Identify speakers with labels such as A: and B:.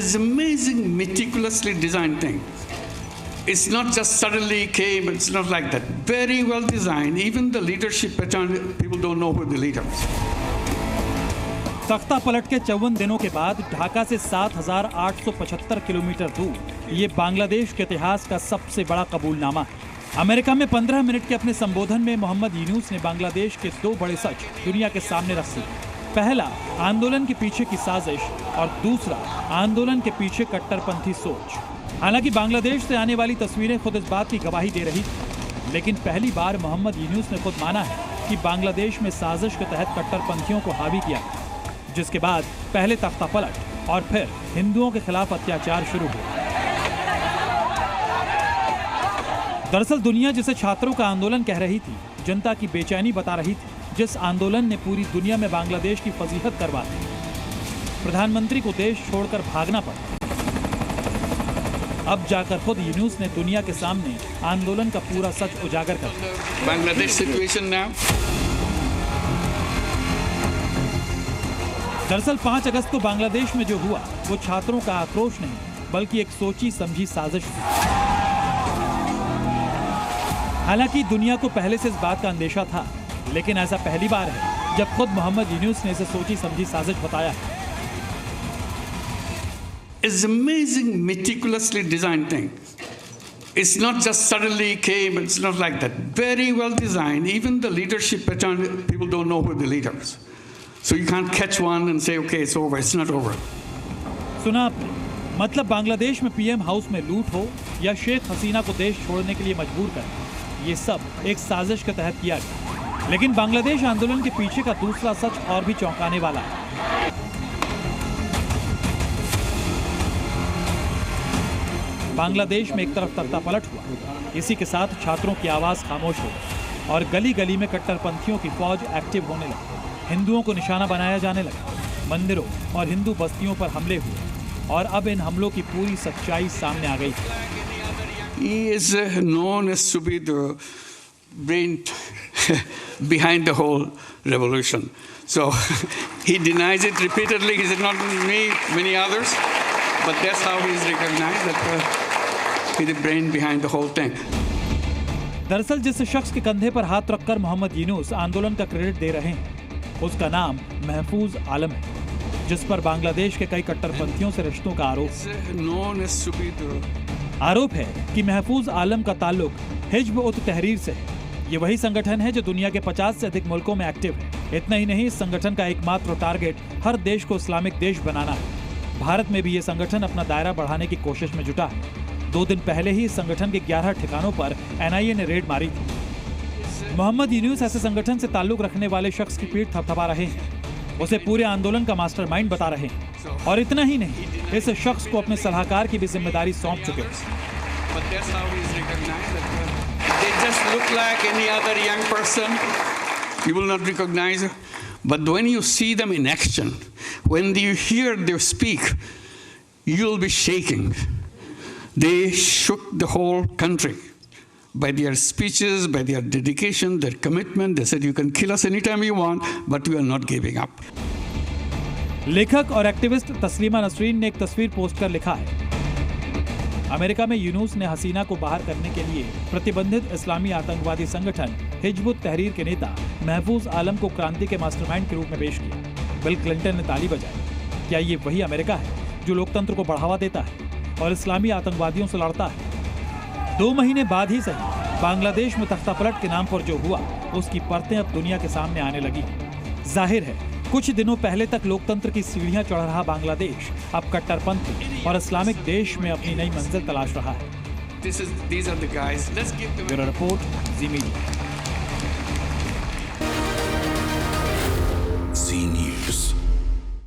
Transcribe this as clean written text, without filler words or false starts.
A: It's amazing, meticulously designed thing. It's not just suddenly came, it's not like that. Very well designed. Even the leadership pattern, people don't know who the leader is.
B: तख्ता पलट के 54 दिनों के बाद ढाका से 7,875 kilometre दूर ये बांग्लादेश के इतिहास का सबसे बड़ा कबूलनामा है। अमेरिका में 15 मिनट के अपने संबोधन में मोहम्मद यूनुस ने बांग्लादेश के 2 बड़े सच दुनिया के सामने रख दिए। पहला, आंदोलन के पीछे की साजिश, और दूसरा, आंदोलन के पीछे कट्टरपंथी सोच। हालांकि बांग्लादेश से आने वाली तस्वीरें खुद इस बात की गवाही दे रही थी, लेकिन पहली बार मोहम्मद यूनुस ने खुद माना है कि बांग्लादेश में साजिश के तहत कट्टरपंथियों को हावी किया, जिसके बाद पहले तख्ता पलट और फिर हिंदुओं के खिलाफ अत्याचार शुरू हुआ। दरअसल दुनिया जिसे छात्रों का आंदोलन कह रही थी, जनता की बेचैनी बता रही थी, जिस आंदोलन ने पूरी दुनिया में बांग्लादेश की फजीहत करवा दी, प्रधानमंत्री को देश छोड़कर भागना पड़ा। अब जाकर खुद यूनुस ने दुनिया के सामने आंदोलन का पूरा सच उजागर कर दिया।
A: Bangladesh situation now.
B: दरअसल 5 अगस्त को बांग्लादेश में जो हुआ वो छात्रों का आक्रोश नहीं, बल्कि एक सोची समझी साजिश थी। हालांकि दुनिया को पहले से इस बात का अंदेशा था, लेकिन ऐसा पहली बार है जब खुद मोहम्मद यूनुस ने इसे सोची समझी साजिश बताया है।
A: It's amazing, meticulously designed thing. It's not just suddenly came, it's not like that. Very well designed. Even the leadership pattern, people don't know who the leader is. So you can't catch one and say, okay, it's over. It's not over.
B: सुना आपने? मतलब बांग्लादेश में PM house में लूट हो या शेख हसीना को देश छोड़ने के लिए मजबूर कर, ये सब एक साजिश के तहत किया गया। लेकिन बांग्लादेश आंदोलन के पीछे का दूसरा सच और भी चौंकाने वाला है। बांग्लादेश में एक तरफ तख्ता पलट हुआ, इसी के साथ छात्रों की आवाज खामोश हो गई और गली गली में कट्टरपंथियों की फौज एक्टिव होने लगी। हिंदुओं को निशाना बनाया जाने लगा, मंदिरों और हिंदू बस्तियों पर हमले हुए और अब इन हमलों की पूरी सच्चाई सामने आ गई।
A: He is known as to be the brain behind the whole revolution. So he denies it repeatedly. He said, not me, many others, but that's how he is recognized, that he's the brain behind the whole thing.
B: दरअसल जिस शख्स के कंधे पर हाथ रखकर मोहम्मद यूनुस आंदोलन का क्रेडिट दे रहे हैं, उसका नाम महफूज आलम है, जिस पर बांग्लादेश के कई कट्टरपंथियों से रिश्तों का आरोप है कि महफूज आलम का ताल्लुक हिज्ब उत तहरीर से है। ये वही संगठन है जो दुनिया के 50 से अधिक मुल्कों में एक्टिव है। इतना ही नहीं, इस संगठन का एकमात्र टारगेट हर देश को इस्लामिक देश बनाना है। भारत में भी ये संगठन अपना दायरा बढ़ाने की कोशिश में जुटा है। 2 दिन पहले ही इस संगठन के 11 ठिकानों पर एनआईए ने रेड मारी थी। मोहम्मद यूनुस ऐसे संगठन से ताल्लुक रखने वाले शख्स की पीठ थपथपा रहे हैं, उसे पूरे आंदोलन का मास्टरमाइंड बता रहे हैं, और इतना ही नहीं, इस शख्स को अपने सलाहकार की भी जिम्मेदारी सौंप चुके हैं।
A: They just look like any other young person. You will not recognize it. But when you see them in action, when you hear them speak, you'll be shaking. They shook the whole country by their speeches, by their dedication, their commitment. They said, you can kill us anytime you want, but we are not giving up.
B: लेखक और activist Taslima Nasreen ने एक तस्वीर post कर लिखा है, America में यूनुस ने हसीना को बाहर करने के लिए प्रतिबंधित इस्लामी आतंकवादी संगठन हिज्ब उत तहरीर के नेता महफूज आलम को क्रांति के मास्टरमाइंड के रूप में पेश किया। बिल क्लिंटन ने ताली बजाई। क्या ये वही अमेरिका है जो लोकतंत्र को बढ़ावा देता है और इस्लामी आतंकवादियों से लड़ता है? 2 महीने बाद ही सही, बांग्लादेश में तख्ता पलट के नाम पर जो हुआ, उसकी परतें अब दुनिया के सामने आने लगी। जाहिर है, कुछ दिनों पहले तक लोकतंत्र की सीढ़ियां चढ़ रहा बांग्लादेश अब कट्टरपंथी और इस्लामिक देश में अपनी नई मंजिल तलाश रहा है।
A: These are the guys. Let's give them
B: bureau report, Zee media.